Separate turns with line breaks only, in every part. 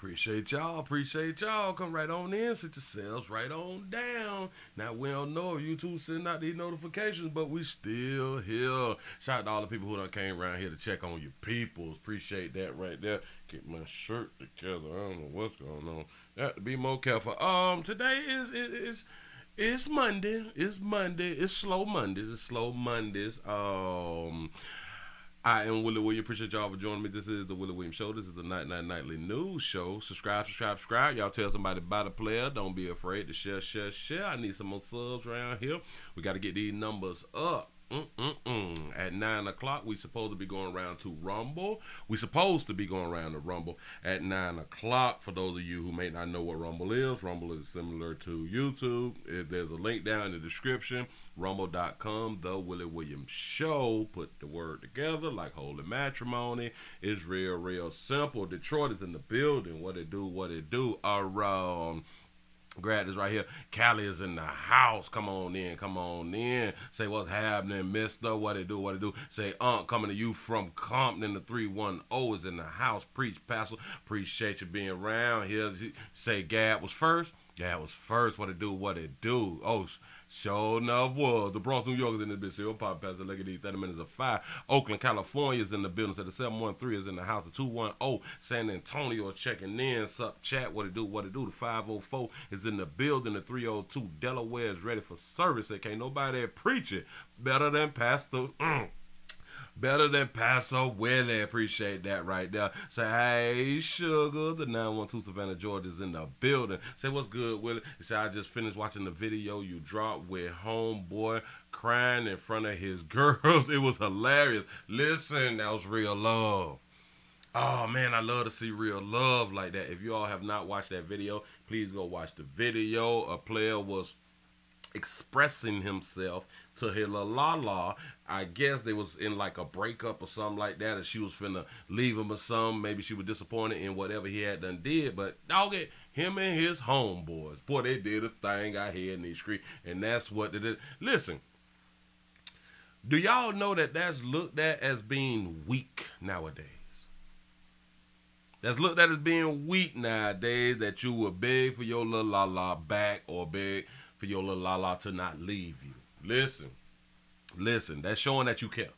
Appreciate y'all. Appreciate y'all. Come right on in. Sit yourselves right on down. Now, we don't know if YouTube sending out these notifications, but we still here. Shout out to all the people who done came around here to check on your peoples. Appreciate that right there. Get my shirt together. I don't know what's going on. Got to be more careful. Today it's Monday. It's Monday. It's slow Mondays. It's slow Mondays. I am Willie Williams. Appreciate y'all for joining me. This is the Willie Williams Show. This is the Night Night Nightly News Show. Subscribe. Y'all tell somebody about the player. Don't be afraid to share. I need some more subs around here. We got to get these numbers up. At 9 o'clock, we supposed to be going around to Rumble. We supposed to be going around to Rumble at 9 o'clock. For those of you who may not know what Rumble is similar to YouTube. There's a link down in the description. Rumble.com, The Willie Williams Show. Put the word together like holy matrimony. It's real simple. Detroit is in the building. What it do. Around. Grad is right here. Cali is in the house. Come on in. Say what's happening, mister. What it do. Say coming to you from Compton. The 310 is in the house. Preach, pastor. Appreciate you being around here. Say Gad was first. What it do. Oh, sure enough was. The Bronx, New York is in the bitch. Say, pop past the leg of these 30 minutes of 5. Oakland, California is in the building. So the 713 is in the house. The 210 San Antonio is checking in. Sup, chat. What it do. The 504 is in the building. The 302 Delaware is ready for service. They can't nobody preach it better than Pastor. Better than Pastor Willie. Appreciate that right there. Say, hey, sugar. The 912 Savannah, Georgia is in the building. Say, what's good, Willie? Say, I just finished watching the video you dropped with homeboy crying in front of his girls. It was hilarious. Listen, that was real love. Oh, man, I love to see real love like that. If you all have not watched that video, please go watch the video. A player was expressing himself to his la. I guess they was in like a breakup or something like that, and she was finna leave him or something. Maybe she was disappointed in whatever he had done did, but dog it, him and his homeboys, boy, they did a thing out here in these streets, and that's what they did. Listen, do y'all know that that's looked at as being weak nowadays? That's looked at as being weak nowadays, that you would beg for your little la back or beg for your little la to not leave you. Listen, that's showing that you care.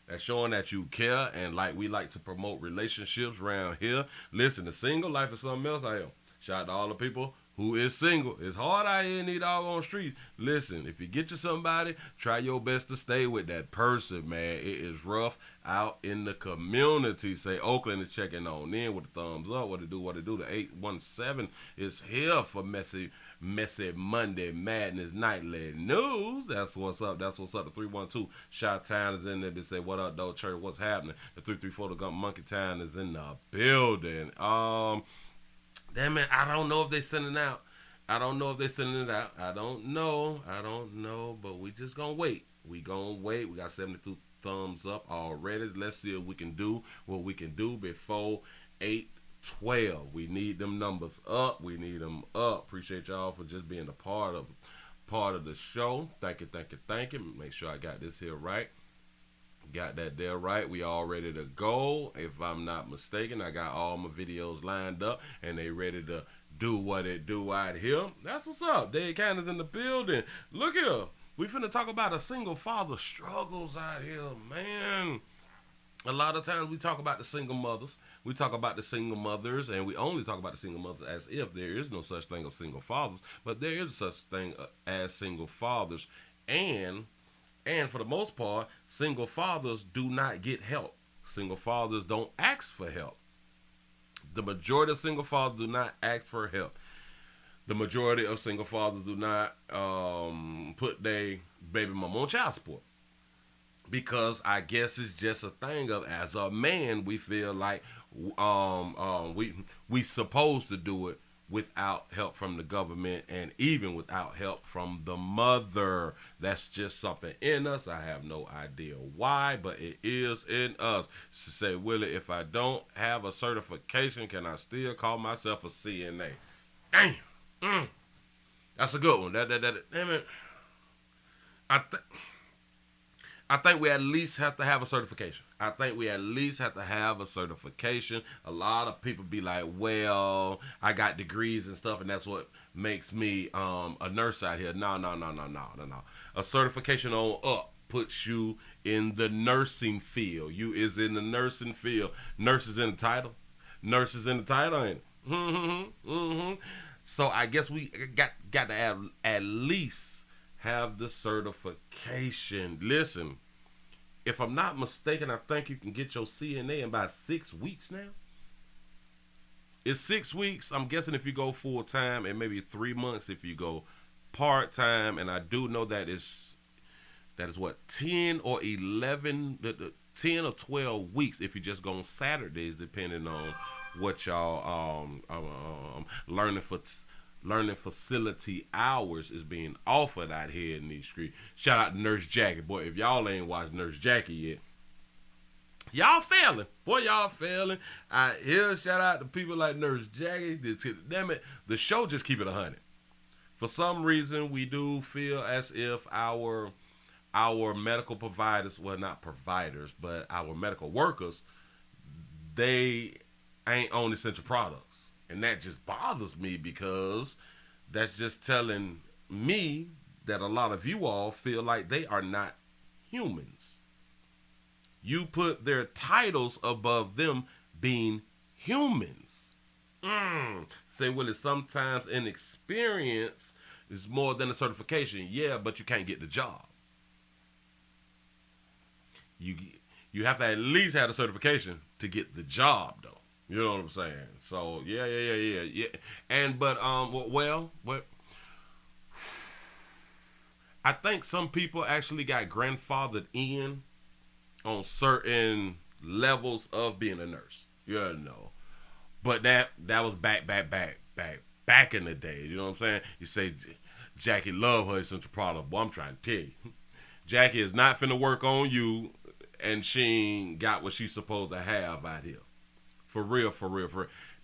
That's showing that you care, and like we like to promote relationships around here. Listen, the single life is something else out here. Shout out to all the people who is single. It's hard out here in these doggone streets. Listen, if you get you somebody, try your best to stay with that person, man. It is rough out in the community. Say Oakland is checking on in with the thumbs up. What it do. The 817 is here for messy Monday Madness Nightly News. That's what's up. The 312 Shot Town is in there. They say, what up, though, church? What's happening? The 334 the Gump Monkey Town is in the building. Damn it, I don't know if they sending it out. I don't know, but we just gonna wait. We got 72 thumbs up already. Let's see if we can do what we can do before 8:12. We need them numbers up. Appreciate y'all for just being a part of the show. Thank you. Make sure I got this here right. Got that there right. We all ready to go. If I'm not mistaken, I got all my videos lined up and they ready to do what it do out here. That's what's up. Dave Candace in the building. Look here. We finna talk about a single father struggles out here, man. A lot of times we talk about the single mothers. We talk about the single mothers, and we only talk about the single mothers as if there is no such thing as single fathers, but there is such thing as single fathers. And for the most part, single fathers do not get help. Single fathers don't ask for help. The majority of single fathers do not ask for help. The majority of single fathers do not put their baby mama on child support. Because I guess it's just a thing of, as a man, we feel like we supposed to do it without help from the government, and even without help from the mother. That's just something in us. I have no idea why, but it is in us. To say, Willie, if I don't have a certification, can I still call myself a CNA? Damn. That's a good one. Damn it. I think we at least have to have a certification. I think we at least have to have a certification. A lot of people be like, well, I got degrees and stuff, and that's what makes me a nurse out here. No, no, no, no, no, no, no. A certification on up puts you in the nursing field. You is in the nursing field. Nurses in the title. Nurses in the title, ain't it? Mm-hmm, mm-hmm. So I guess we got to have, at least have the certification. Listen, if I'm not mistaken, I think you can get your CNA in about 6 weeks now. It's 6 weeks. I'm guessing if you go full time, and maybe 3 months if you go part time. And I do know that is what 10 or 11, 10 or 12 weeks if you just go on Saturdays, depending on what y'all learning facility hours is being offered out here in these streets. Shout out to Nurse Jackie. Boy, if y'all ain't watched Nurse Jackie yet, y'all failing. Boy, y'all failing. Here, shout out to people like Nurse Jackie. Damn it, the show just keep it 100. For some reason, we do feel as if our medical providers, well, not providers, but our medical workers, they ain't on essential products. And that just bothers me, because that's just telling me that a lot of you all feel like they are not humans. You put their titles above them being humans. Say, Willie, sometimes an experience is more than a certification. Yeah, but you can't get the job. You have to at least have a certification to get the job, though. You know what I'm saying? So yeah. And but well, I think some people actually got grandfathered in on certain levels of being a nurse. You know, but that was back in the day. You know what I'm saying? You say Jackie love her essential product. Boy, I'm trying to tell you, Jackie is not finna work on you, and she ain't got what she's supposed to have out here. For real.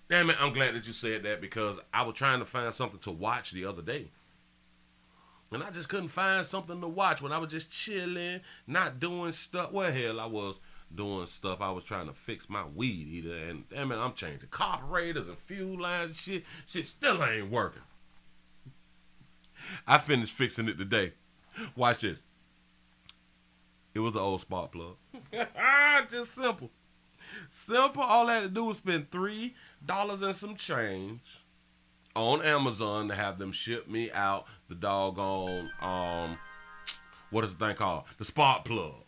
Damn it, I'm glad that you said that, because I was trying to find something to watch the other day. And I just couldn't find something to watch when I was just chilling, not doing stuff. Well, hell, I was doing stuff. I was trying to fix my weed eater. And damn it, I'm changing carburetors and fuel lines and shit. Shit still ain't working. I finished fixing it today. Watch this. It was an old spark plug. Just simple. Simple. All I had to do was spend $3 and some change on Amazon to have them ship me out the doggone what is the thing called? The spark plug.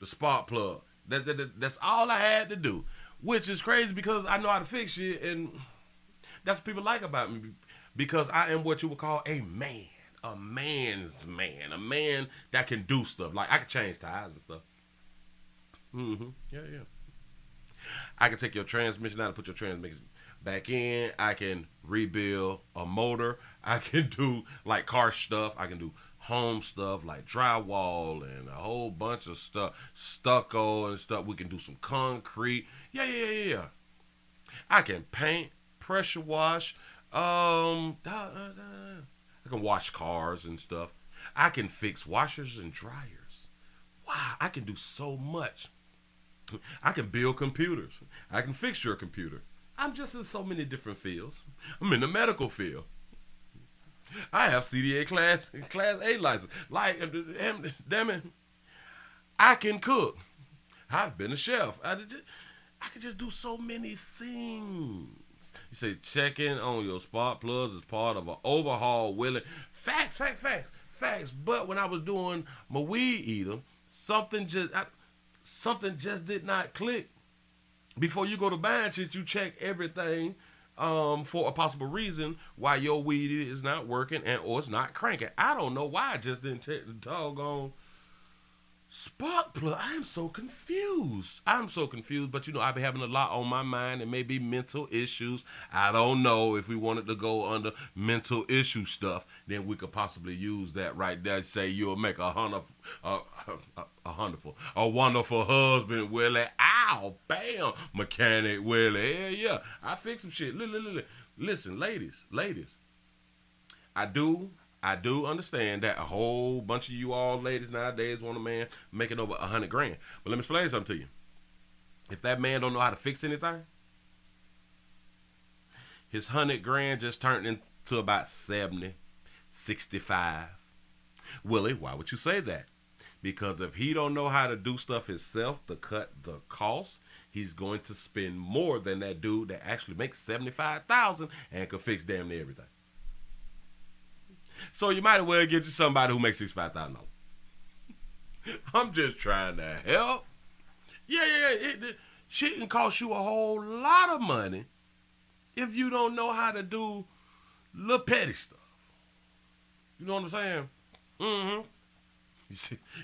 The spark plug. That's all I had to do, which is crazy because I know how to fix shit, and that's what people like about me, because I am what you would call a man, a man's man, a man that can do stuff. Like I can change tires and stuff. Yeah. I can take your transmission out and put your transmission back in. I can rebuild a motor. I can do like car stuff. I can do home stuff like drywall and a whole bunch of stuff, stucco and stuff. We can do some concrete. Yeah. I can paint, pressure wash. I can wash cars and stuff. I can fix washers and dryers. Wow, I can do so much. I can build computers. I can fix your computer. I'm just in so many different fields. I'm in the medical field. I have CDA class A license. Like, damn it, I can cook. I've been a chef. I can just do so many things. You say checking on your spark plugs is part of an overhaul, Willie. Facts. But when I was doing my weed eater, something just did not click. Before you go to buying shit, you check everything for a possible reason why your weed is not working or it's not cranking. I don't know why I just didn't check the doggone spark plug. I'm so confused. But I be having a lot on my mind. It may be mental issues. I don't know. If we wanted to go under mental issue stuff, then we could possibly use that right there. Say you'll make a wonderful husband, Willie. Ow, bam, mechanic Willie. Yeah. I fix some shit. Listen, ladies. I do understand that a whole bunch of you all ladies nowadays want a man making over $100,000. But let me explain something to you. If that man don't know how to fix anything, his 100 grand just turned into about 70, 65. Willie, why would you say that? Because if he don't know how to do stuff himself to cut the cost, he's going to spend more than that dude that actually makes $75,000 and can fix damn near everything. So you might as well get you somebody who makes $65,000. I'm just trying to help. Yeah. Shit can cost you a whole lot of money if you don't know how to do little petty stuff. You know what I'm saying? Mm-hmm. You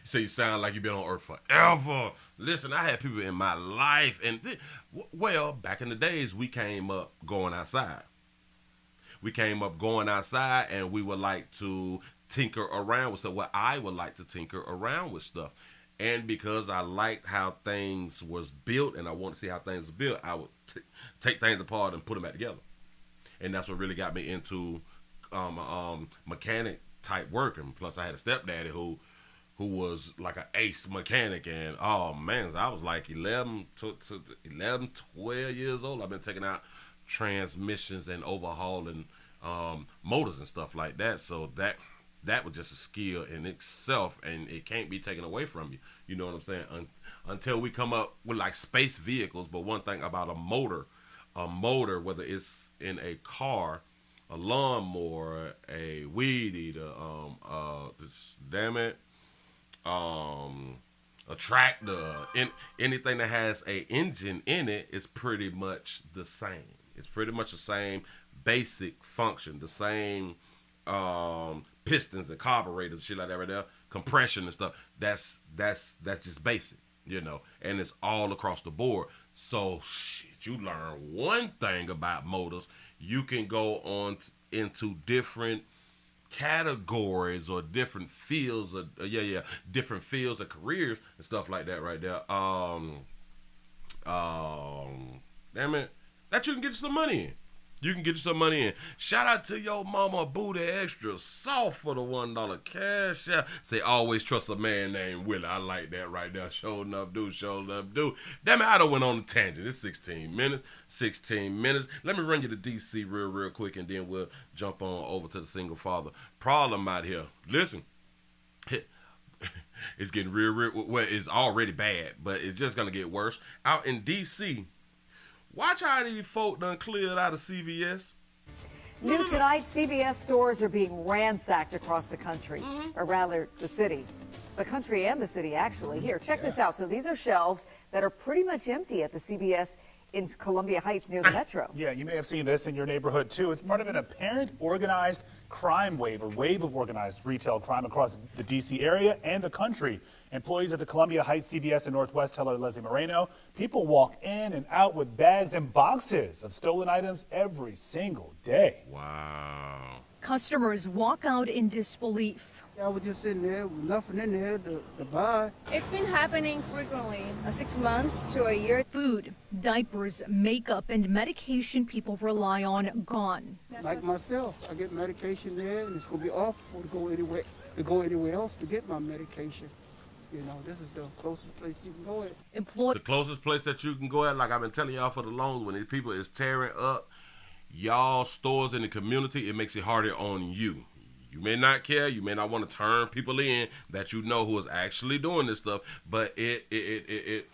say you sound like you've been on earth forever. Listen, I had people in my life, and well, back in the days, we came up going outside. And we would like to tinker around with stuff. Well, I would like to tinker around with stuff. And because I liked how things was built and I want to see how things were built, I would take things apart and put them back together. And that's what really got me into mechanic type work. And plus I had a stepdaddy who was like an ace mechanic. And oh man, I was like 11, 12 years old. I've been taking out transmissions and overhauling motors and stuff like that. So that was just a skill in itself, and it can't be taken away from you. You know what I'm saying? Until we come up with like space vehicles. But one thing about a motor, whether it's in a car, a lawnmower, a weed eater, a tractor, anything that has a engine in it is pretty much the same. It's pretty much the same basic function, the same pistons and carburetors, shit like that right there, compression and stuff. That's just basic, you know, and it's all across the board. So shit, you learn one thing about motors, you can go on into different categories or different fields of different fields of careers and stuff like that right there. Damn it, that you can get you some money in. You can get you some money in. Shout out to your mama Booty Extra Soft for the $1 cash out. Say always trust a man named Willie. I like that right there. Show enough do. Damn it, I done went on a tangent. It's 16 minutes. Let me run you to DC real quick, and then we'll jump on over to the single father problem out here. Listen, it's getting real. Well, it's already bad, but it's just gonna get worse out in DC. Watch how these folk done cleared out of CVS.
New tonight, CVS stores are being ransacked across the country, or rather the city. The country and the city, actually. Here, check this out. So these are shelves that are pretty much empty at the CVS in Columbia Heights near the Metro.
Yeah, you may have seen this in your neighborhood, too. It's part of an apparent organized crime wave, or wave of organized retail crime across the D.C. area and the country. Employees at the Columbia Heights CVS in Northwest tell our Leslie Moreno, people walk in and out with bags and boxes of stolen items every single day.
Wow.
Customers walk out in disbelief.
I was just sitting there with nothing in there to buy.
It's been happening frequently, 6 months to a year.
Food, diapers, makeup, and medication people rely on gone.
Like myself, I get medication there, and it's going to be awful to go anywhere else to get my medication. You know, this is the closest place you can go at.
The closest place that you can go at, like I've been telling y'all for the longest, when these people is tearing up y'all stores in the community, it makes it harder on you. You may not care, you may not want to turn people in that you know who is actually doing this stuff, but it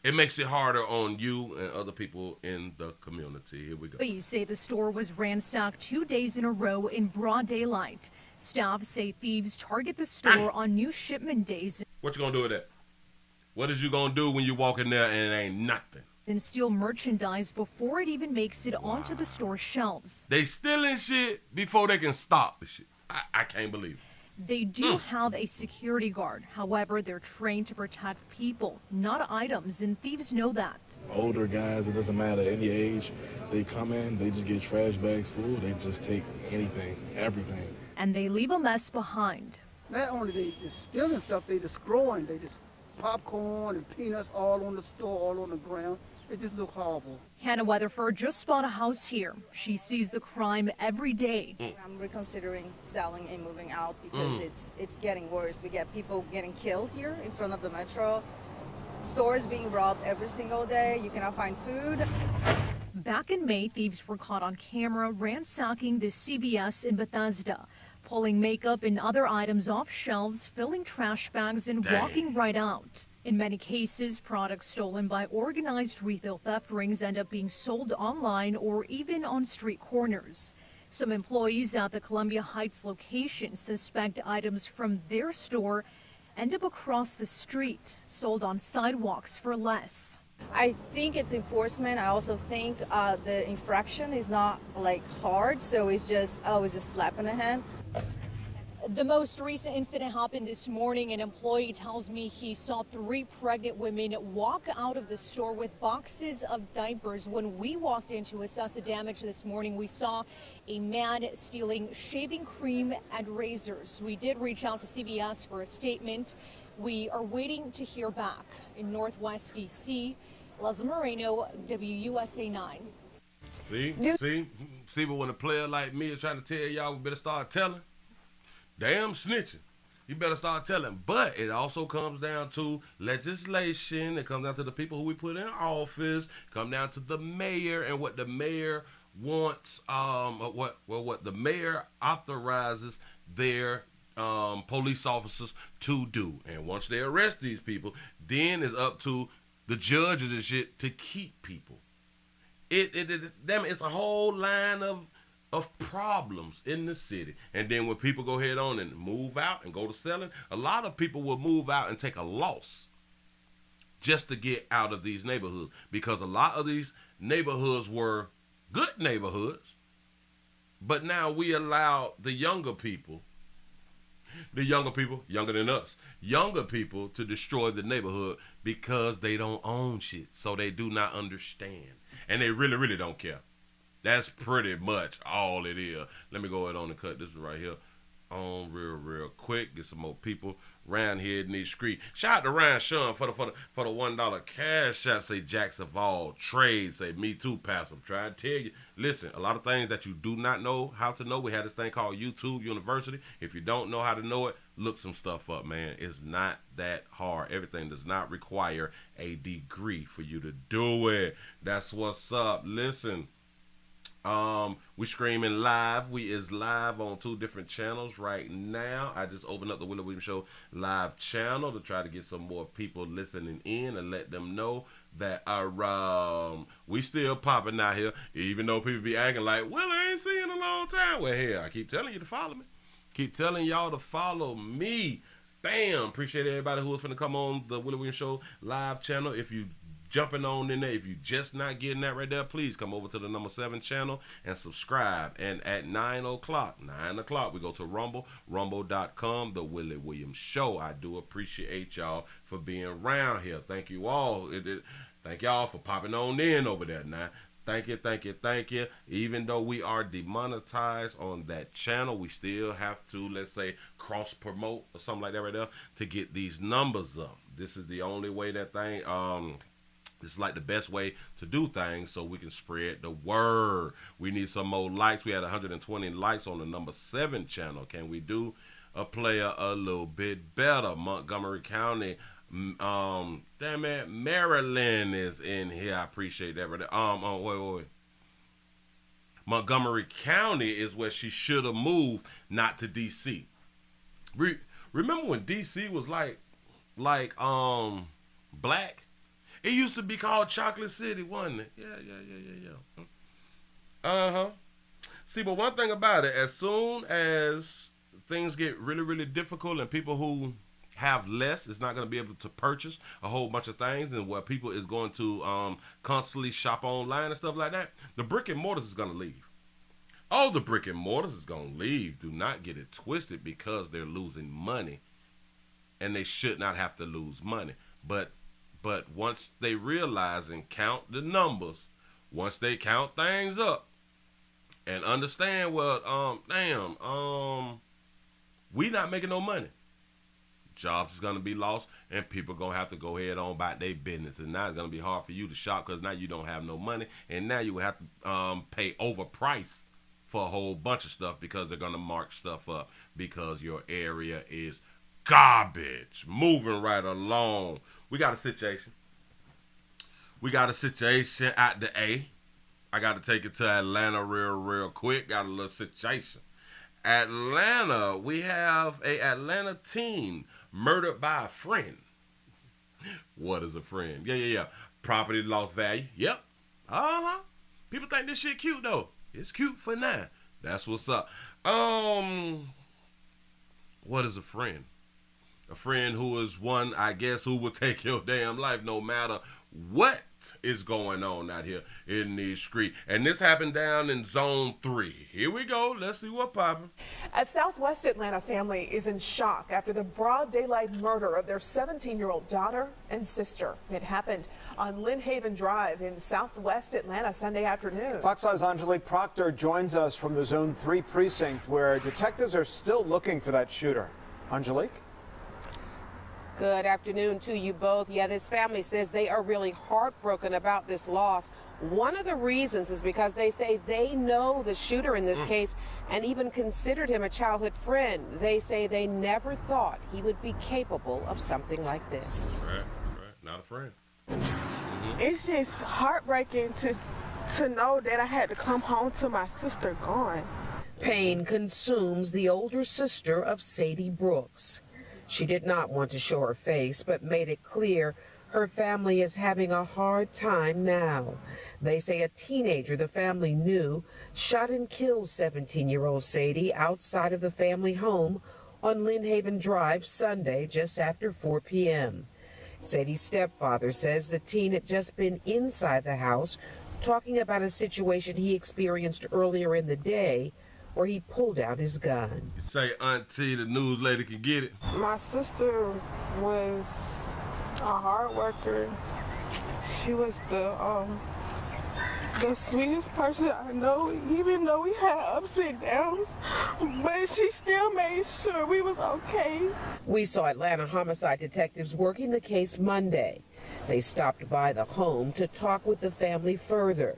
makes it harder on you and other people in the community. Here we go.
Police say the store was ransacked 2 days in a row in broad daylight. Staff say thieves target the store on new shipment days.
What you gonna do with that? What is you gonna do when you walk in there and it ain't nothing?
Then steal merchandise before it even makes it onto the store shelves.
They stealing shit before they can stop the shit. I can't believe it.
They do have a security guard. However, they're trained to protect people, not items, and thieves know that.
Older guys, it doesn't matter any age, they come in, they just get trash bags full, they just take anything, everything.
And they leave a mess behind.
Not only they just stealing stuff, they destroying. They just popcorn and peanuts all on the store, all on the ground. It just look horrible.
Hannah Weatherford just bought a house here. She sees the crime every day.
I'm reconsidering selling and moving out because it's getting worse. We get people getting killed here in front of the Metro. Stores being robbed every single day. You cannot find food.
Back in May, thieves were caught on camera ransacking the CVS in Bethesda, pulling makeup and other items off shelves, filling trash bags, and walking right out. In many cases, products stolen by organized retail theft rings end up being sold online or even on street corners. Some employees at the Columbia Heights location suspect items from their store end up across the street, sold on sidewalks for less.
I think it's enforcement. I also think the infraction is not like hard, so it's just always a slap in the hand.
The most recent incident happened this morning. An employee tells me he saw 3 pregnant women walk out of the store with boxes of diapers. When we walked in to assess the damage this morning, we saw a man stealing shaving cream and razors. We did reach out to CBS for a statement. We are waiting to hear back. In Northwest D.C., Leslie Moreno, WUSA 9.
See, but when a player like me is trying to tell y'all, we better start telling. Damn snitching. You better start telling. But it also comes down to legislation. It comes down to the people who we put in office. It comes down to the mayor and what the mayor wants, what the mayor authorizes their police officers to do. And once they arrest these people, then it's up to the judges and shit to keep people. It's a whole line of problems in the city. And then when people go ahead on and move out and go to selling, a lot of people will move out and take a loss just to get out of these neighborhoods, because a lot of these neighborhoods were good neighborhoods, but now we allow the younger people, younger than us, younger people to destroy the neighborhood because they don't own shit, so they do not understand, and they really, really don't care. That's pretty much all it is. Let me go ahead on and cut this right here on real quick. Get some more people around here in these streets. Shout out to Ryan Sean for the $1 cash app. Say Jackson Vol trade. Say me too, Pastor. I'm trying to tell you. Listen, a lot of things that you do not know how to know. We have this thing called YouTube University. If you don't know how to know it, look some stuff up, man. It's not that hard. Everything does not require a degree for you to do it. That's what's up. Listen. We streaming live. We is live on 2 different channels right now. I just opened up the Willie Williams Show live channel to try to get some more people listening in and let them know that we still popping out here, even though people be acting like, well, I ain't seen in a long time. Well, here, I keep telling you to follow me. Keep telling y'all to follow me. Bam! Appreciate everybody who was finna come on the Willie Williams Show live channel. If you jumping on in there, if you just not getting that right there, please come over to the number 7 channel and subscribe. And at 9 o'clock, we go to rumble.com, the Willie Williams Show. I do appreciate y'all for being around here. Thank you all. Thank y'all for popping on in over there now. Thank you. Even though we are demonetized on that channel, we still have to, let's say, cross promote or something like that right there to get these numbers up. This is the only way that thing, this is like the best way to do things so we can spread the word. We need some more likes. We had 120 likes on the number 7 channel. Can we do a player a little bit better? Montgomery County, damn it, Maryland is in here. I appreciate that. Wait. Montgomery County is where she should have moved, not to D.C. Remember when D.C. was like black? It used to be called Chocolate City, wasn't it? Yeah. Uh-huh. See, but one thing about it, as soon as things get really, really difficult and people who have less is not going to be able to purchase a whole bunch of things, and where people is going to constantly shop online and stuff like that, the brick and mortars is going to leave. All the brick and mortars is going to leave. Do not get it twisted, because they're losing money, and they should not have to lose money. But once they realize and count the numbers, once they count things up and understand, well, we not making no money. Jobs is going to be lost, and people going to have to go ahead on about their business. And now it's going to be hard for you to shop, because now you don't have no money. And now you will have to pay overprice for a whole bunch of stuff, because they're going to mark stuff up because your area is garbage. Moving right along. We got a situation. We got a situation at the A. I got to take it to Atlanta real quick. Got a little situation. Atlanta, we have a Atlanta teen murdered by a friend. What is a friend? Yeah. Property lost value. Yep. People think this shit cute though. It's cute for now. That's what's up. What is a friend? A friend who is one, I guess, who will take your damn life no matter what is going on out here in the street. And this happened down in Zone 3. Here we go. Let's see what poppin'.
A Southwest Atlanta family is in shock after the broad daylight murder of their 17-year-old daughter and sister. It happened on Lynn Haven Drive in Southwest Atlanta Sunday afternoon.
Fox 5's Angelique Proctor joins us from the Zone 3 precinct where detectives are still looking for that shooter. Angelique?
Good afternoon to you both. Yeah, this family says they are really heartbroken about this loss. One of the reasons is because they say they know the shooter in this case and even considered him a childhood friend. They say they never thought he would be capable of something like this.
Right. Not a friend.
It's just heartbreaking to know that I had to come home to my sister gone.
Pain consumes the older sister of Sadie Brooks. She did not want to show her face, but made it clear her family is having a hard time now. They say a teenager the family knew shot and killed 17-year-old Sadie outside of the family home on Lynn Haven Drive Sunday just after 4 p.m. Sadie's stepfather says the teen had just been inside the house talking about a situation he experienced earlier in the day where he pulled out his gun.
You say, Auntie, the news lady can get it.
My sister was a hard worker. She was the sweetest person I know, even though we had ups and downs, but she still made sure we was okay.
We saw Atlanta homicide detectives working the case Monday. They stopped by the home to talk with the family further.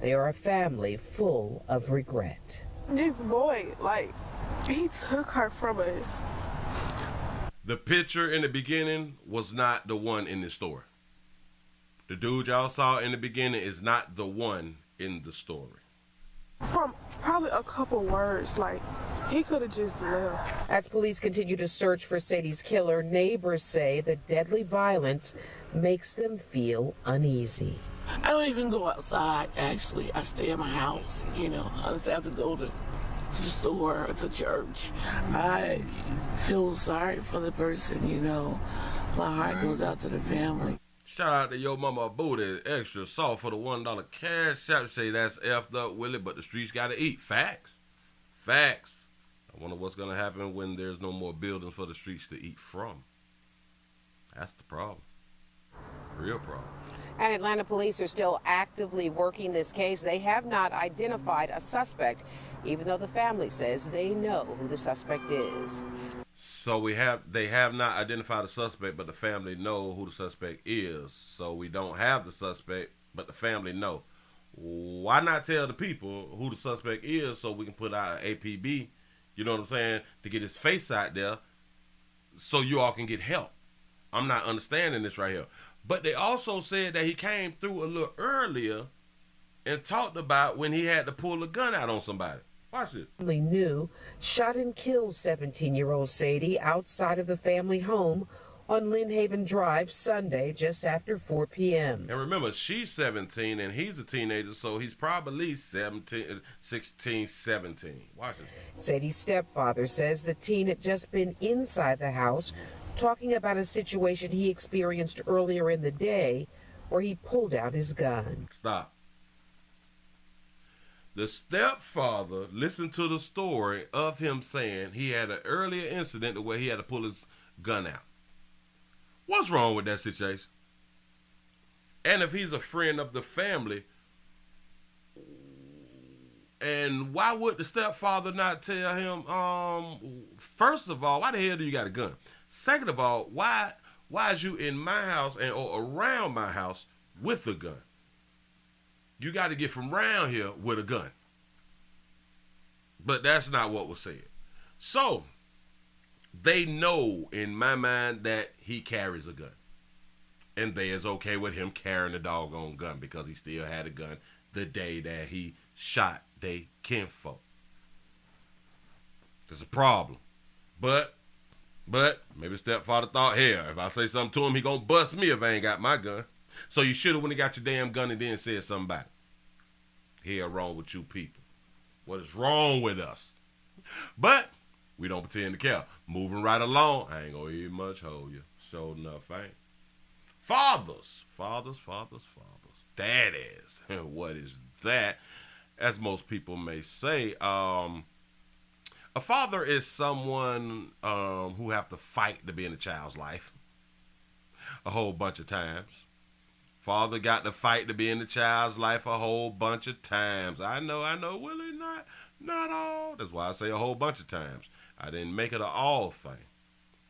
They are a family full of regret.
This boy, he took her from us.
The picture in the beginning was not the one in the story. The dude y'all saw in the beginning is not the one in the story.
From probably a couple words, he could have just left.
As police continue to search for Sadie's killer, neighbors say the deadly violence makes them feel uneasy.
I don't even go outside, actually. I stay in my house, I just have to go to the store or to church. I feel sorry for the person, My heart goes out to the family.
Shout out to Yo Mama Booty, extra soft for the $1 cash app. Say that's effed up, Willie, but the streets gotta eat. Facts. I wonder what's gonna happen when there's no more buildings for the streets to eat from. That's the problem. Real problem.
And Atlanta police are still actively working this case. They have not identified a suspect, even though the family says they know who the suspect is.
So they have not identified a suspect, but the family know who the suspect is. So we don't have the suspect, but the family know. Why not tell the people who the suspect is so we can put out an APB, you know what I'm saying, to get his face out there so you all can get help. I'm not understanding this right here. But they also said that he came through a little earlier and talked about when he had to pull a gun out on somebody. Watch it.
Family knew shot and killed 17-year-old Sadie outside of the family home on Lynn Haven Drive Sunday just after 4 p.m.
And remember, she's 17 and he's a teenager, so he's probably 16, 17. Watch it.
Sadie's stepfather says the teen had just been inside the house talking about a situation he experienced earlier in the day where he pulled out his gun.
Stop. The stepfather listened to the story of him saying he had an earlier incident where he had to pull his gun out. What's wrong with that situation? And if he's a friend of the family, and why would the stepfather not tell him, first of all, why the hell do you got a gun? Second of all, why is you in my house or around my house with a gun? You got to get from around here with a gun. But that's not what was said. So, they know in my mind that he carries a gun. And they is okay with him carrying a doggone gun because he still had a gun the day that he shot they kinfolk. There's a problem. But maybe stepfather thought, hell, if I say something to him, he gonna bust me if I ain't got my gun. So you should have when he got your damn gun and then said something about it. Hell wrong with you people. What is wrong with us? But we don't pretend to care. Moving right along. I ain't gonna even much hold you. Sure enough, I ain't. Fathers. Daddies. What is that? As most people may say, a father is someone who have to fight to be in a child's life a whole bunch of times. Father got to fight to be in the child's life a whole bunch of times. I know, Willie, not all. That's why I say a whole bunch of times. I didn't make it an all thing.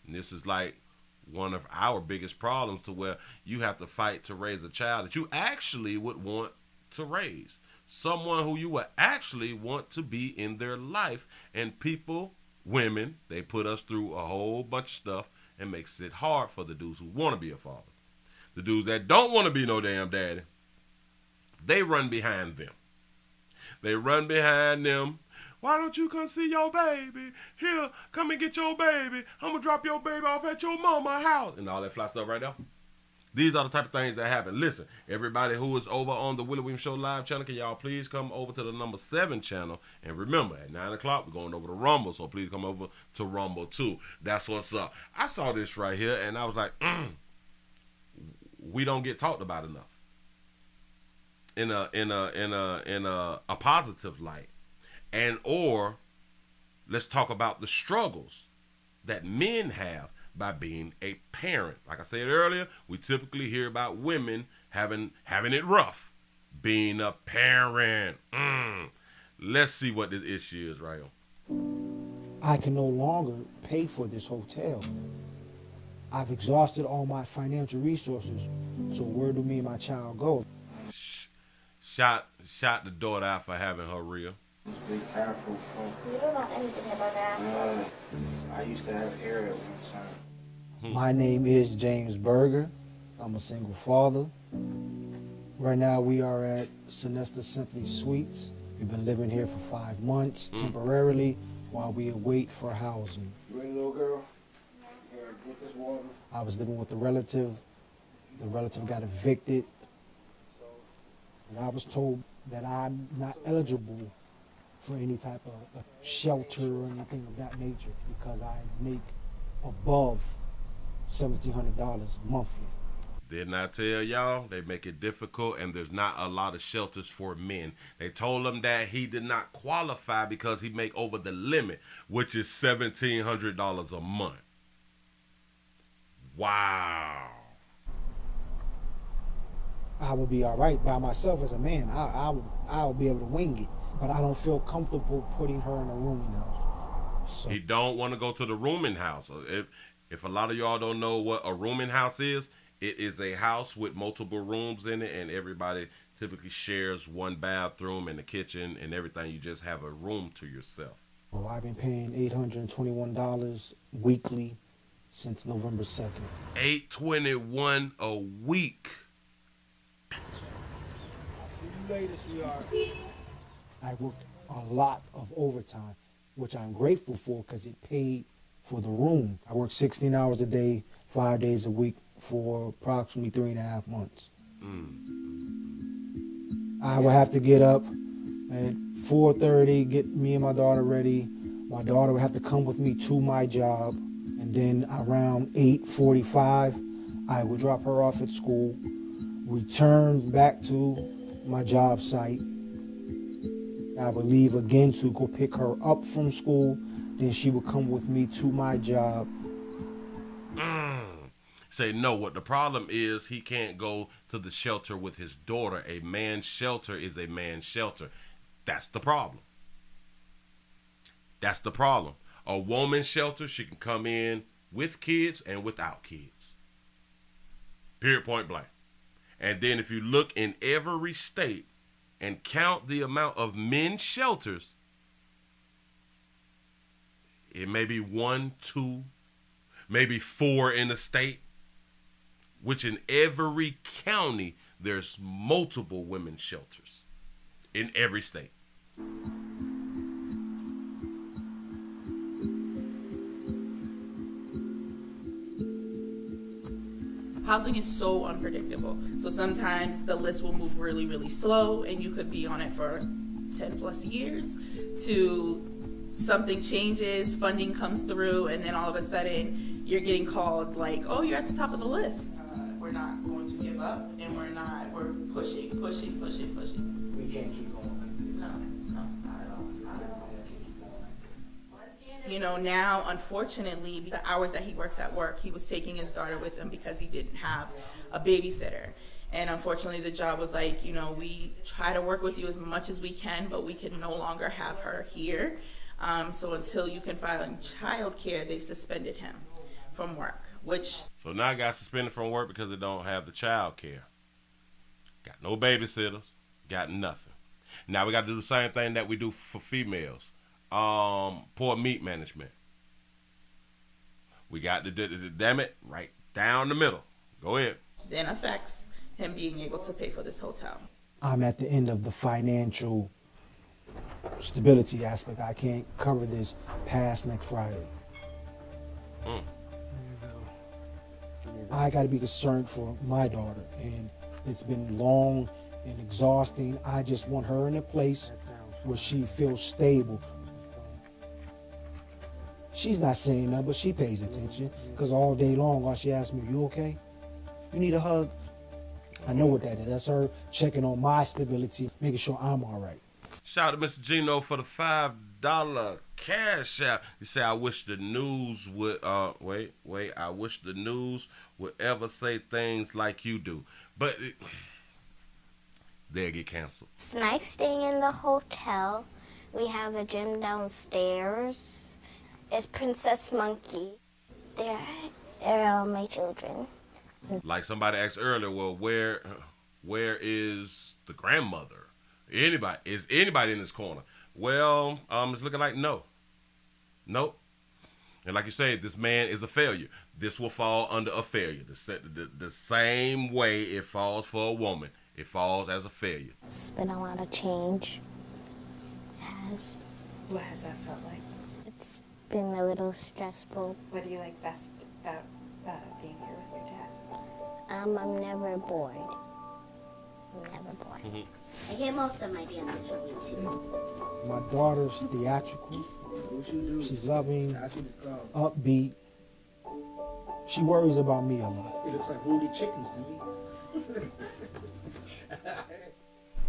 And this is like one of our biggest problems, to where you have to fight to raise a child that you actually would want to raise. Someone who you would actually want to be in their life. And people, women, they put us through a whole bunch of stuff and makes it hard for the dudes who want to be a father. The dudes that don't want to be no damn daddy, they run behind them. They run behind them. Why don't you come see your baby? Here, come and get your baby. I'm going to drop your baby off at your mama's house. And all that fly stuff right there. These are the type of things that happen. Listen, everybody who is over on the Willie Williams Show live channel, can y'all please come over to the number 7 channel? And remember, at 9 o'clock, we're going over to Rumble, so please come over to Rumble too. That's what's up. I saw this right here, and I was like, we don't get talked about enough in a positive light. And or let's talk about the struggles that men have by being a parent. Like I said earlier, we typically hear about women having it rough being a parent. Let's see what this issue is right on.
I can no longer pay for this hotel. I've exhausted all my financial resources. So where do me and my child go?
Shot the daughter out for having her real.
Big afro.
You don't know anything about that.
I used to have hair at one time.
My name is James Berger. I'm a single father. Right now we are at Sinesta Symphony Suites. We've been living here for 5 months temporarily while we await for housing.
You ready, little girl? Here, get this water.
I was living with a relative. The relative got evicted. And I was told that I'm not eligible for any type of shelter or anything of that nature because I make above $1,700 monthly.
Didn't I tell y'all they make it difficult, and there's not a lot of shelters for men. They told him that he did not qualify because he make over the limit, which is $1,700 a month. Wow.
I would be all right by myself as a man. I would be able to wing it, but I don't feel comfortable putting her in a rooming house. So.
He don't want to go to the rooming house. If a lot of y'all don't know what a rooming house is, it is a house with multiple rooms in it, and everybody typically shares one bathroom and the kitchen and everything. You just have a room to yourself.
Well, I've been paying $821 weekly since November 2nd.
$821 a week.
See you later, sweetheart. I worked a lot of overtime, which I'm grateful for because it paid for the room. I worked 16 hours a day, 5 days a week for approximately 3.5 months. I would have to get up at 4:30, get me and my daughter ready. My daughter would have to come with me to my job. And then around 8:45, I would drop her off at school, return back to my job site. I would leave again to go pick her up from school. Then she would come with me to my job.
Say no, what the problem is, he can't go to the shelter with his daughter. A man's shelter is a man's shelter. That's the problem. That's the problem. A woman's shelter, she can come in with kids and without kids. Period, point blank. And then if you look in every state and count the amount of men's shelters, it may be 1, 2, maybe 4 in the state. which in every county, there's multiple women's shelters in every state.
Housing is so unpredictable. So sometimes the list will move really, really slow and you could be on it for 10 plus years to something changes, funding comes through, and then all of a sudden you're getting called like, oh, you're at the top of the list. We're not going to give up, and we're pushing.
We can't keep going like this.
No, not at all. You know, now, unfortunately, the hours that he works at work, he was taking his daughter with him because he didn't have a babysitter. And unfortunately, the job was like, you know, we try to work with you as much as we can, but we can no longer have her here. So until you can file in child care, they suspended him from work, which...
So now I got suspended from work because they don't have the child care. Got no babysitters, got nothing. Now we got to do the same thing that we do for females. Poor meat management. We got to damn it right down the middle. Go ahead.
Then affects him being able to pay for this hotel.
I'm at the end of the financial stability aspect. I can't cover this past next Friday. I got to be concerned for my daughter, and it's been long and exhausting. I just want her in a place where she feels stable. She's not saying that, but she pays attention, because all day long, all she asks me, you okay? You need a hug? I know what that is. That's her checking on my stability, making sure I'm all right.
Shout out to Mr. Gino for the $5 cash out. You say, I wish the news would, I wish the news would ever say things like you do. But they'll get canceled.
It's nice staying in the hotel. We have a gym downstairs. It's Princess Monkey. They're all my children.
Like somebody asked earlier, well, where is the grandmother? Anybody? Is anybody in this corner? Well, it's looking like no. Nope. And like you say, this man is a failure. This will fall under a failure. The same way it falls for a woman. It falls as a failure.
It's been a lot of change. It has.
What has that felt like?
It's been a little stressful.
What do you like best about being here with your dad?
I'm never bored. I'm never bored.
I get most of my dances from YouTube.
My daughter's theatrical. She's loving, upbeat. She worries about me a lot.
It looks like wounded chickens to me.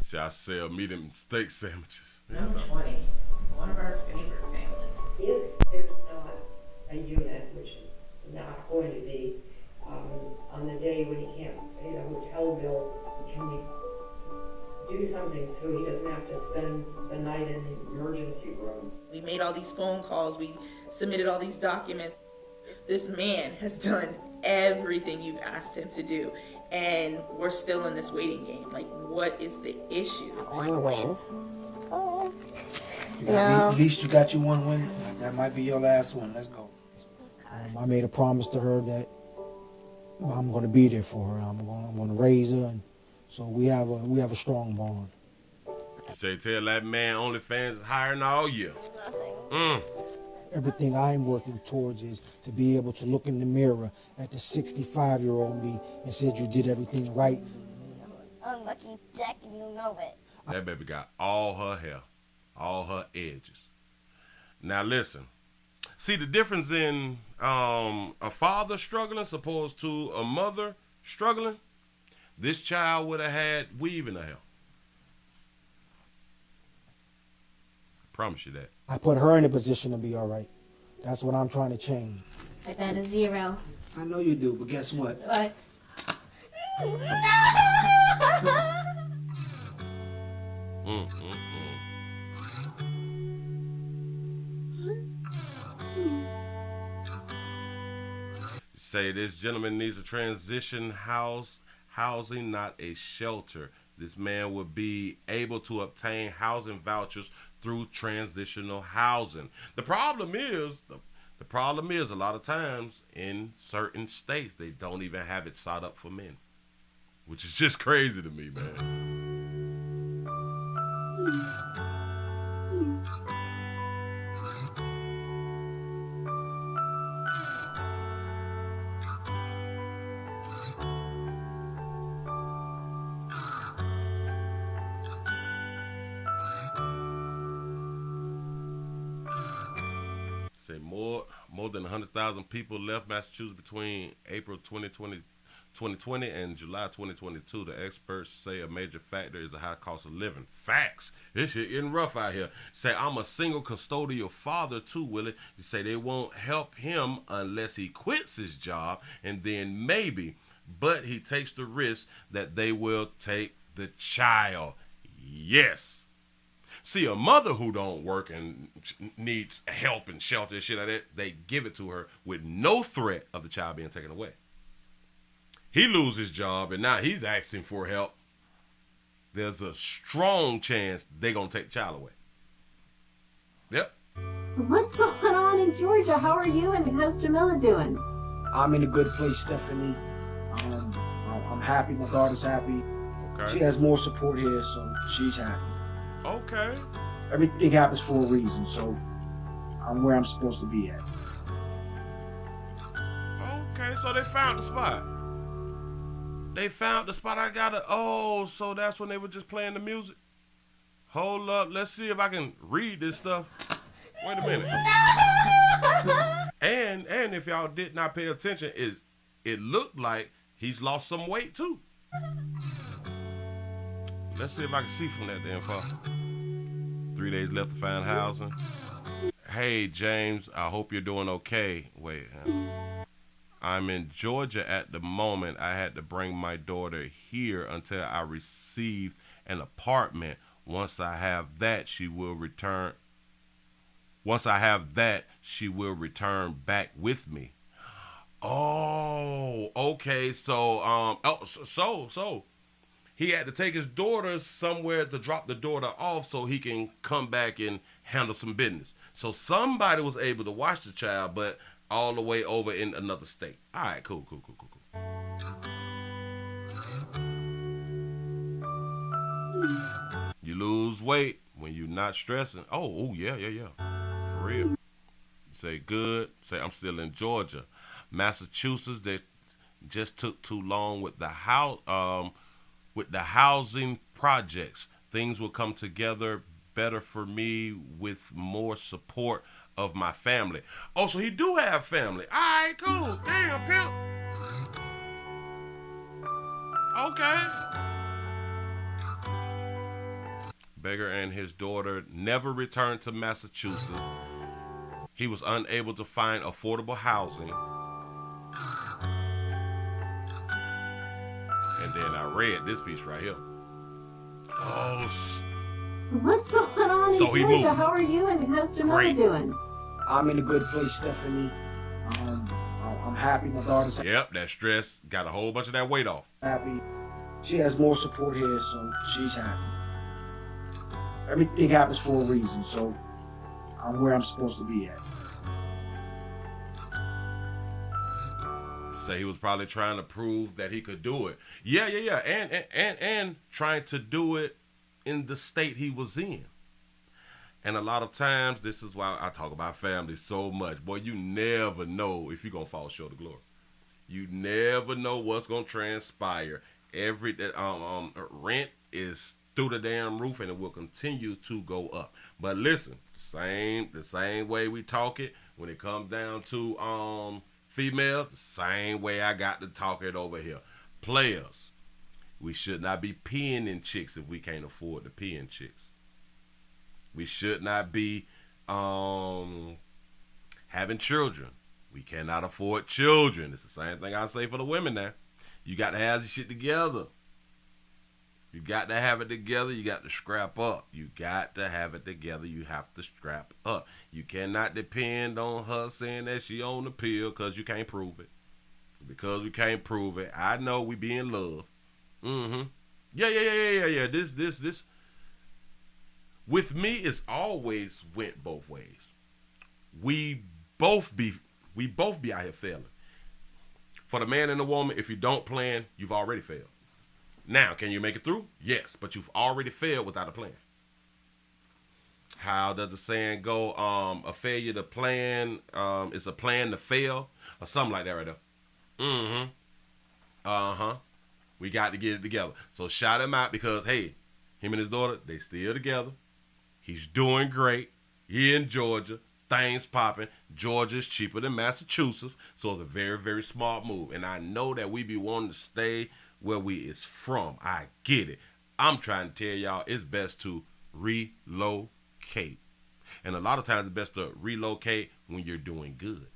See, I sell meat and steak sandwiches.
Number 20, one of our favorite families.
If there's not a unit, which is not going to be, on the day when he can't pay the hotel bill, can we do something so he doesn't have to spend the night in the emergency room?
We made all these phone calls. We submitted all these documents. This man has done everything you've asked him to do, and we're still in this waiting game. Like, what is the issue?
One win.
At least you got your one win. That might be your last one. Let's go. I made a promise to her that I'm going to be there for her. I'm going to raise her, and so we have a strong bond.
You say, tell that man OnlyFans is hiring all year.
Everything I'm working towards is to be able to look in the mirror at the 65-year-old me and said you did everything right.
Unlucky Jack, and you know it.
That baby got all her hair, all her edges. Now listen, see the difference in a father struggling as opposed to a mother struggling? This child would have had weave in her hair. I promise you that.
I put her in a position to be all right. That's what I'm trying to change.
I got a 0.
I know you do, but guess what?
What?
Say this gentleman needs a transition housing, not a shelter. This man would be able to obtain housing vouchers through transitional housing. The problem is The problem is a lot of times in certain states they don't even have it set up for men, which is just crazy to me, man. Say more than 100,000 people left Massachusetts between April 2020 and July 2022. The experts say a major factor is the high cost of living. Facts. This shit getting rough out here. Say I'm a single custodial father too, Willie. You say they won't help him unless he quits his job, and then maybe, but he takes the risk that they will take the child. Yes. See, a mother who don't work and needs help and shelter and shit like that, they give it to her with no threat of the child being taken away. He loses his job and now he's asking for help. There's a strong chance they're going to take the child away. Yep.
What's going on in Georgia? How are you and how's Jamila doing?
I'm in a good place, Stephanie. I'm happy. My daughter's happy.
Okay.
She has more support here, so she's happy.
Okay.
Everything happens for a reason, so I'm where I'm supposed to be at.
Okay, so they found the spot. They found the spot. I gotta. Oh, so that's when they were just playing the music. Hold up. Let's see if I can read this stuff. Wait a minute. And if y'all did not pay attention, it looked like he's lost some weight too. Let's see if I can see from that damn info. 3 days left to find housing. Hey, James, I hope you're doing okay. Wait. I'm in Georgia at the moment. I had to bring my daughter here until I received an apartment. Once I have that, she will return. Once I have that, she will return back with me. Oh, okay. So, so he had to take his daughter somewhere to drop the daughter off so he can come back and handle some business. So somebody was able to watch the child, but all the way over in another state. All right, cool. You lose weight when you're not stressing. Oh, yeah. For real. You say good. Say I'm still in Georgia. Massachusetts, they just took too long with the housing projects. Things will come together better for me with more support of my family. Oh, so he do have family. All right, cool. Damn, pimp. Okay. Beggar and his daughter never returned to Massachusetts. He was unable to find affordable housing. And then I read this piece right here. Oh,
what's going on in Georgia? How are you and how's Jamila doing?
I'm in a good place, Stephanie. I'm happy. My daughter's happy.
Yep, that stress got a whole bunch of that weight off.
Happy. She has more support here, so she's happy. Everything happens for a reason, so I'm where I'm supposed to be at.
Say he was probably trying to prove that he could do it. Yeah. And trying to do it in the state he was in. And a lot of times, this is why I talk about family so much. Boy, you never know if you're going to fall short of glory. You never know what's going to transpire. Rent is through the damn roof, and it will continue to go up. But listen, the same way we talk it when it comes down to female, the same way I got to talk it over here. Players, we should not be peeing in chicks if we can't afford to pee in chicks. We should not be having children. We cannot afford children. It's the same thing I say for the women now. You got to have your shit together. You got to have it together. You got to scrap up. You got to have it together. You have to scrap up. You cannot depend on her saying that she on the pill because you can't prove it. Because we can't prove it. I know we be in love. Yeah. This. With me, it's always went both ways. We both be out here failing. For the man and the woman, if you don't plan, you've already failed. Now, can you make it through? Yes, but you've already failed without a plan. How does the saying go? A failure to plan is a plan to fail, or something like that right there. We got to get it together. So shout him out because, hey, him and his daughter, they still together. He's doing great. He in Georgia. Things popping. Georgia's cheaper than Massachusetts. So it's a very, very smart move. And I know that we be wanting to stay where we is from. I get it. I'm trying to tell y'all it's best to relocate. And a lot of times it's best to relocate when you're doing good.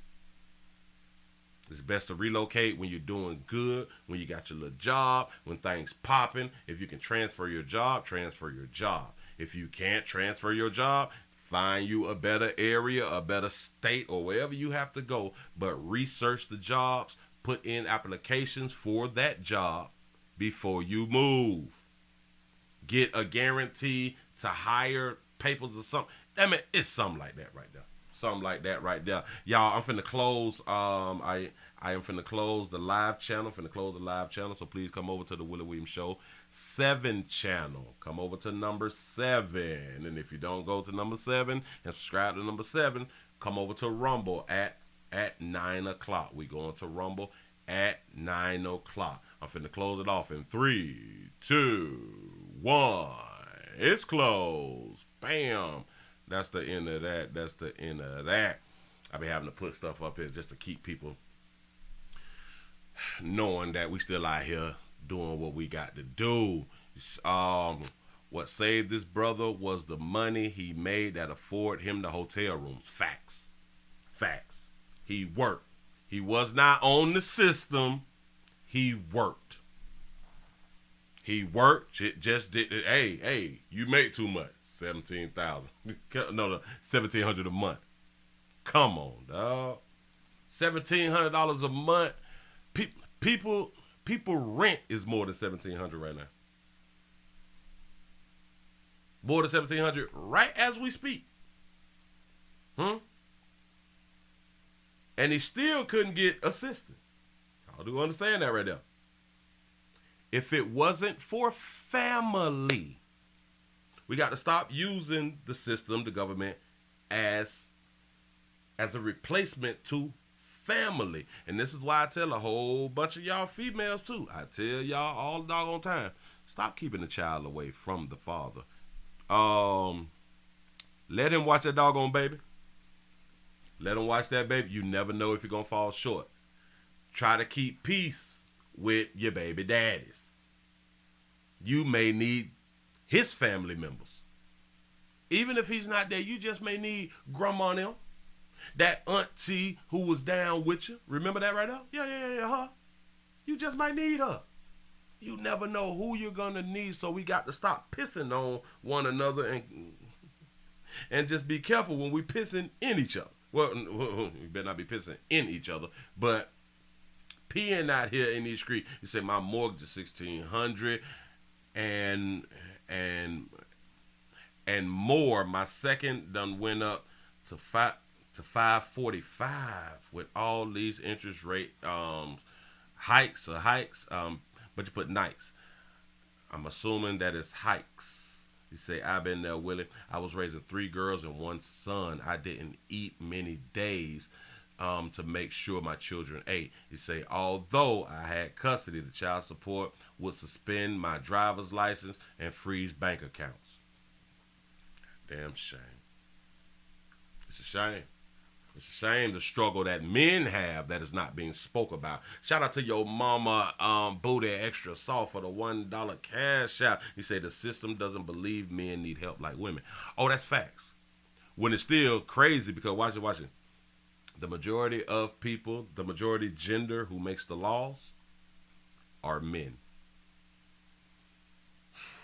It's best to relocate when you're doing good, when you got your little job, when things popping. If you can transfer your job, transfer your job. If you can't transfer your job, find you a better area, a better state, or wherever you have to go. But research the jobs, put in applications for that job before you move. Get a guarantee to hire papers or something. I mean, it's something like that right there. Something like that right there. Y'all, I'm finna close. I am finna close the live channel. So please come over to the Willie Williams Show 7 channel. Come over to number 7. And if you don't go to number 7 and subscribe to number 7, come over to Rumble at 9 o'clock. We going to Rumble at 9 o'clock. I'm finna close it off in 3, 2, 1. It's closed. Bam. That's the end of that. That's the end of that. I be having to put stuff up here just to keep people knowing that we still out here doing what we got to do. What saved this brother was the money he made that afforded him the hotel rooms. Facts. Facts. He worked. He was not on the system. He worked. He worked. It just did. Hey, you make too much. 17,000. No, 1,700 a month. Come on, dog. $1,700 a month. People rent is more than 1,700 right now. More than 1,700 right as we speak. And he still couldn't get assistance. I do understand that right there. If it wasn't for family, we got to stop using the system, the government, as a replacement to family. And this is why I tell a whole bunch of y'all females too. I tell y'all all the doggone time, stop keeping the child away from the father. Let him watch that doggone baby. Let him watch that baby. You never know if you're going to fall short. Try to keep peace with your baby daddies. You may need his family members. Even if he's not there, you just may need grandma and them. That auntie who was down with you. Remember that right now? Yeah, her. You just might need her. You never know who you're going to need, so we got to stop pissing on one another and just be careful when we pissing in each other. Well, we better not be pissing in each other, but peeing out here in these streets. You say my mortgage is $1,600 and more. My second done went up to $545 with all these interest rate hikes, but you put nikes. I'm assuming that it's hikes. You say, I've been there, Willie. I was raising 3 girls and 1 son. I didn't eat many days to make sure my children ate. You say, although I had custody, the child support would suspend my driver's license and freeze bank accounts. Damn shame. It's a shame. It's a shame the struggle that men have that is not being spoke about. Shout out to your mama, Booty Extra Soft for the $1 cash out. You say the system doesn't believe men need help like women. Oh, that's facts. When it's still crazy because watch it. The majority of people, the majority gender who makes the laws are men.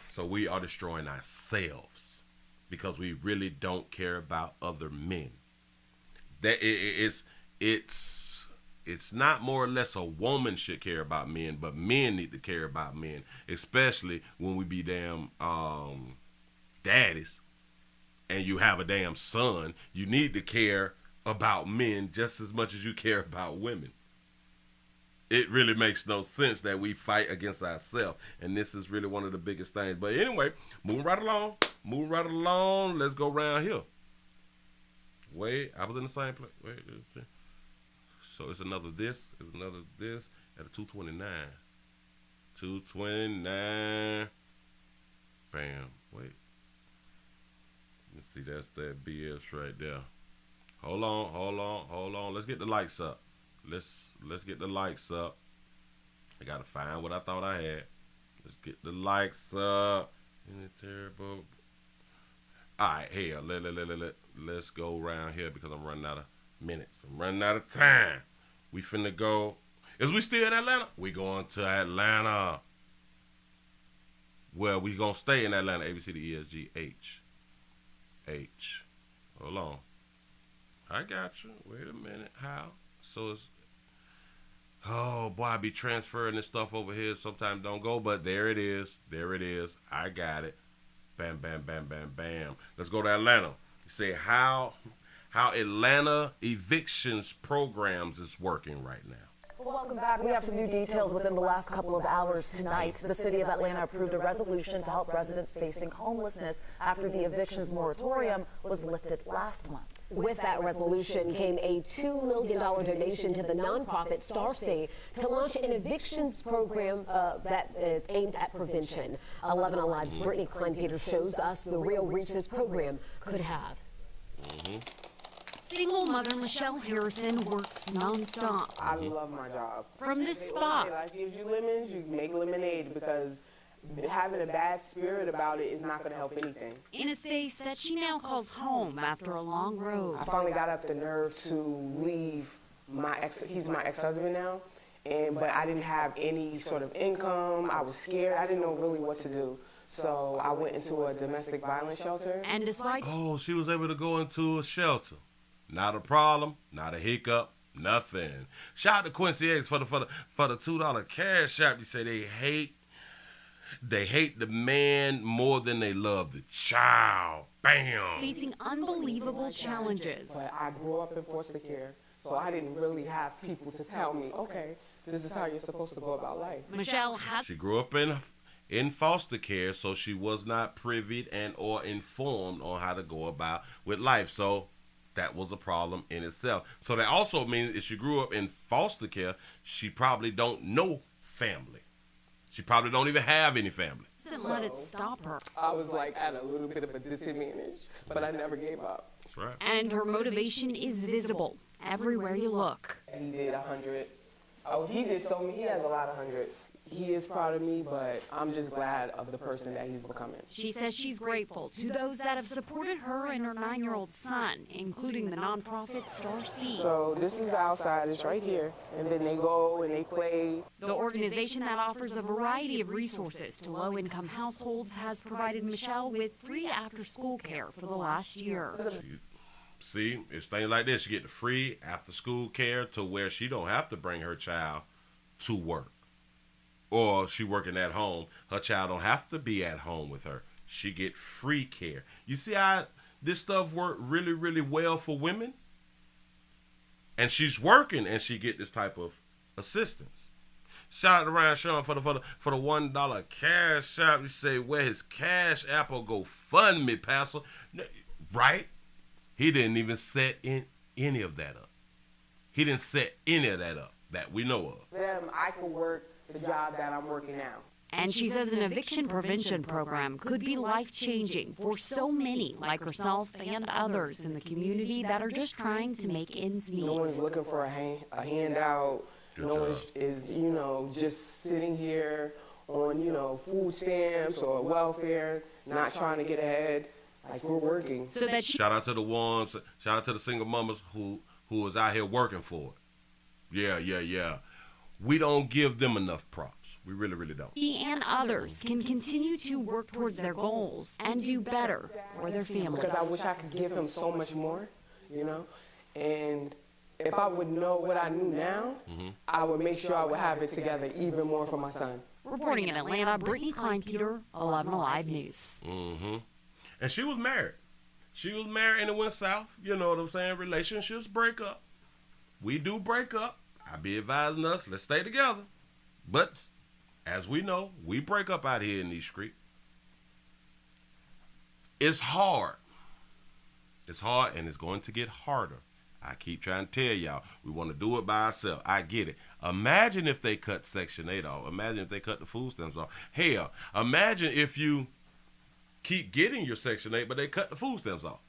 So we are destroying ourselves because we really don't care about other men. That it's not more or less a woman should care about men, but men need to care about men, especially when we be damn daddies and you have a damn son. You need to care about men just as much as you care about women. It really makes no sense that we fight against ourselves. And this is really one of the biggest things. But anyway, moving right along. Let's go around here. Wait, I was in the same place. Wait. So it's another this. It's another this at a 229. 229. Bam. Wait. Let's see, that's that BS right there. Hold on. Let's get the lights up. Let's get the lights up. I gotta find what I thought I had. Let's get the lights up. Isn't it terrible? Alright, here. Let's go around here because I'm running out of minutes. I'm running out of time. We finna go. Is we still in Atlanta? We going to Atlanta. Well, we gonna stay in Atlanta. A, B, C, D, E, F, G, H. Hold on. I got you. Wait a minute. How? So it's... Oh, boy, I be transferring this stuff over here. Sometimes don't go, but there it is. There it is. I got it. Bam, bam, bam, bam, bam. Let's go to Atlanta. You say how Atlanta evictions programs is working right now.
Well, welcome back. We have some new details within the last couple of hours tonight. The city of Atlanta approved a resolution to help residents facing homelessness after the evictions moratorium was lifted last month.
With that resolution came a $2 million donation to the nonprofit StarSay to launch an evictions program that is aimed at prevention. 11 Alive's Brittany Klein-Peters shows us the real reach this program could have.
Single mother Michelle Harrison works nonstop.
I love my job.
From this spot.
Life gives you lemons, you make lemonade, because having a bad spirit about it is not going to help anything.
In a space that she now calls home after a long road.
I finally got up the nerve to leave my ex. He's my ex-husband now, but I didn't have any sort of income. I was scared. I didn't know really what to do. So I went into a domestic violence shelter.
And despite...
Oh, she was able to go into a shelter. Not a problem, not a hiccup, nothing. Shout out to Quincy X for the $2 cash app. You say they hate the man more than they love the child. Bam.
Facing unbelievable challenges.
But I grew up in foster care, so I didn't really have people to tell me, okay, this is how you're supposed to go about life.
Michelle has...
She grew up in foster care, so she was not privy and or informed on how to go about with life. So that was a problem in itself. So that also means if she grew up in foster care, she probably don't know family. She probably don't even have any family.
Doesn't let it stop her.
I was like at a little bit of a disadvantage, but I never gave up.
That's right.
And her motivation is visible everywhere you look.
He did 100. Oh, he did so many. He has a lot of hundreds. He is proud of me, but I'm just glad of the person that he's becoming.
She says she's grateful to those that have supported her and her 9-year-old son, including the nonprofit StarSay.
So this is the outside. It's right here. And then they go and they play.
The organization that offers a variety of resources to low-income households has provided Michelle with free after-school care for the last year.
See, it's things like this. You get the free after-school care to where she don't have to bring her child to work. Or she working at home. Her child don't have to be at home with her. She get free care. You see how this stuff work really, really well for women? And she's working and she get this type of assistance. Shout out to Ryan Sean for the $1 cash app. You say, where his cash app will go fund me, Pastor. Right? He didn't even set any of that up. He didn't set any of that up that we know of.
I could work the job that I'm working now.
And she says an eviction prevention program could be life-changing for so many like herself and others in the community that are just trying to make ends meet.
No one's looking for a handout. No one is, just sitting here on, food stamps or welfare, not trying to get ahead. Like, we're working.
So that
shout out to the ones, shout out to the single mamas who is out here working for it. Yeah. We don't give them enough props. We really, really don't.
He and others can continue to work towards their goals and do better for their families.
Because I wish I could give him so much more, and if I would know what I knew now, I would make sure I would have it together even more for my son.
Reporting in Atlanta, Brittany Klein-Peters, 11 Alive News.
And she was married. She was married and it went south. You know what I'm saying? Relationships break up. We do break up. I be advising us, let's stay together. But as we know, we break up out here in these streets. It's hard. It's hard and it's going to get harder. I keep trying to tell y'all, we want to do it by ourselves. I get it. Imagine if they cut Section 8 off. Imagine if they cut the food stamps off. Hell, imagine if you keep getting your Section 8, but they cut the food stamps off.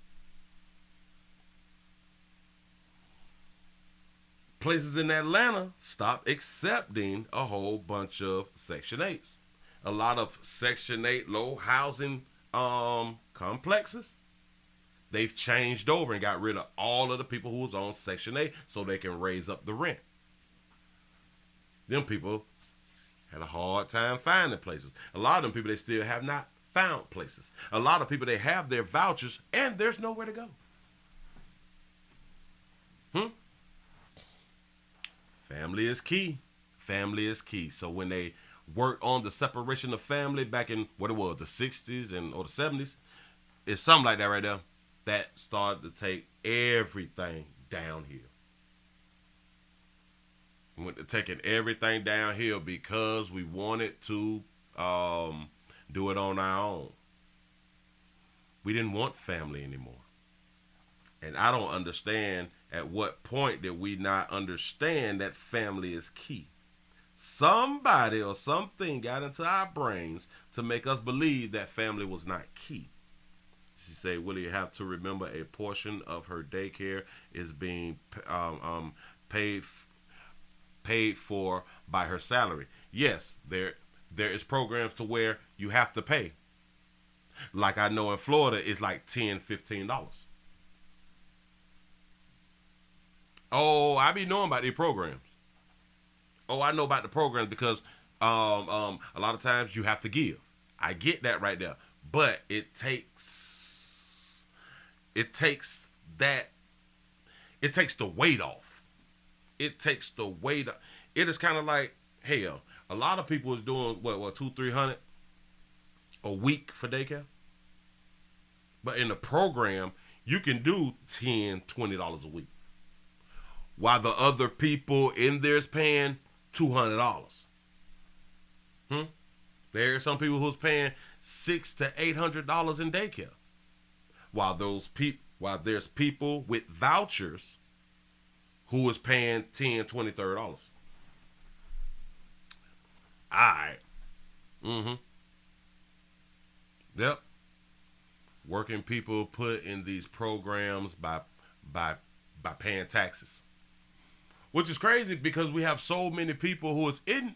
Places in Atlanta stopped accepting a whole bunch of Section 8s. A lot of Section 8 low housing complexes, they've changed over and got rid of all of the people who was on Section 8 so they can raise up the rent. Them people had a hard time finding places. A lot of them people, they still have not found places. A lot of people, they have their vouchers and there's nowhere to go. Family is key. Family is key. So when they worked on the separation of family back in what it was, the 60s or the 70s, it's something like that right there, that started to take everything downhill. We went to taking everything downhill because we wanted to do it on our own. We didn't want family anymore. And I don't understand at what point did we not understand that family is key. Somebody or something got into our brains to make us believe that family was not key. She said, Willie, you have to remember a portion of her daycare is being paid for by her salary. Yes, there is programs to where you have to pay. Like I know in Florida, it's like $10, $15. Oh, I be knowing about these programs. Oh, I know about the programs because a lot of times you have to give. I get that right there. But it takes the weight off. It takes the weight off. It is kind of like, hell, a lot of people is doing what $200-300 a week for daycare. But in the program, you can do $10-20 a week. While the other people in there is paying $200. There are some people who's paying $600 to $800 in daycare. While there's people with vouchers who is paying $10, $20, $30. All right. Yep. Working people put in these programs by paying taxes. Which is crazy because we have so many people who is in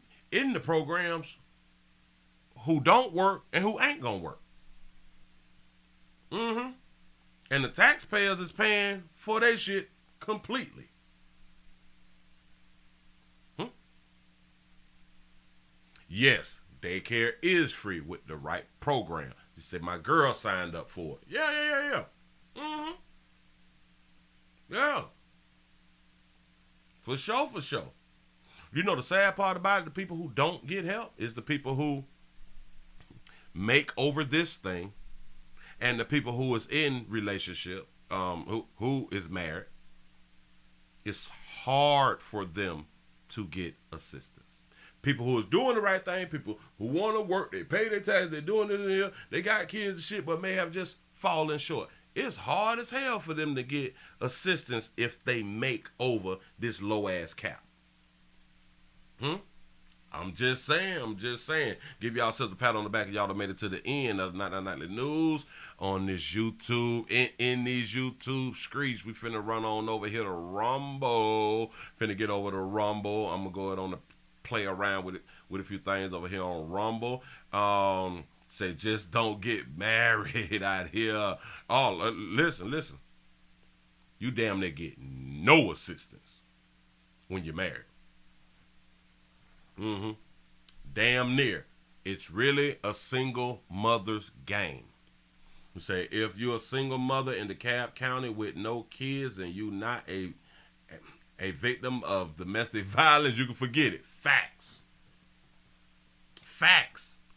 the programs who don't work and who ain't gonna work. And the taxpayers is paying for their shit completely. Yes, daycare is free with the right program. You say my girl signed up for it. Yeah. Yeah. For sure. You know the sad part about it, the people who don't get help is the people who make over this thing and the people who is in relationship, who is married. It's hard for them to get assistance. People who is doing the right thing, people who want to work, they pay their taxes, they're doing it in here, they got kids and shit, but may have just fallen short. It's hard as hell for them to get assistance if they make over this low ass cap. I'm just saying. Give y'all a pat on the back of y'all that made it to the end of the 99 Nightly News on this YouTube. In these YouTube streets, we finna run on over here to Rumble. Finna get over to Rumble. I'm gonna go ahead on to play around with it with a few things over here on Rumble. Say just don't get married out here. Oh, listen. You damn near get no assistance when you're married. Damn near. It's really a single mother's game. You say if you're a single mother in DeKalb County with no kids and you not a victim of domestic violence, you can forget it. Facts.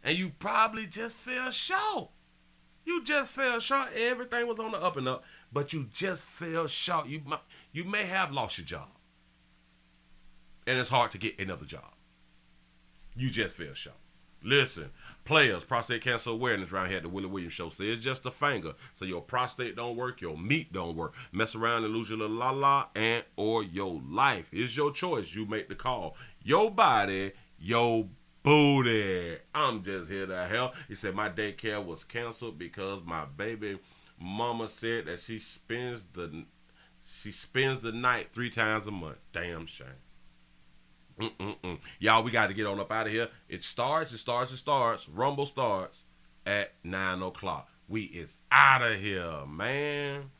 And you probably just feel sure. You just fell short. Everything was on the up and up, but you just fell short. You may have lost your job, and it's hard to get another job. You just fell short. Listen, players, prostate cancer awareness around here at the Willie Williams Show. Say it's just a finger. So your prostate don't work, your meat don't work. Mess around and lose your little la-la and or your life. It's your choice. You make the call. Your body, your booty. I'm just here to help. He said my daycare was canceled because my baby mama said that she spends the night 3 times a month. Damn shame. Y'all, we got to get on up out of here. It starts. Rumble starts at 9 o'clock. We is out of here, man.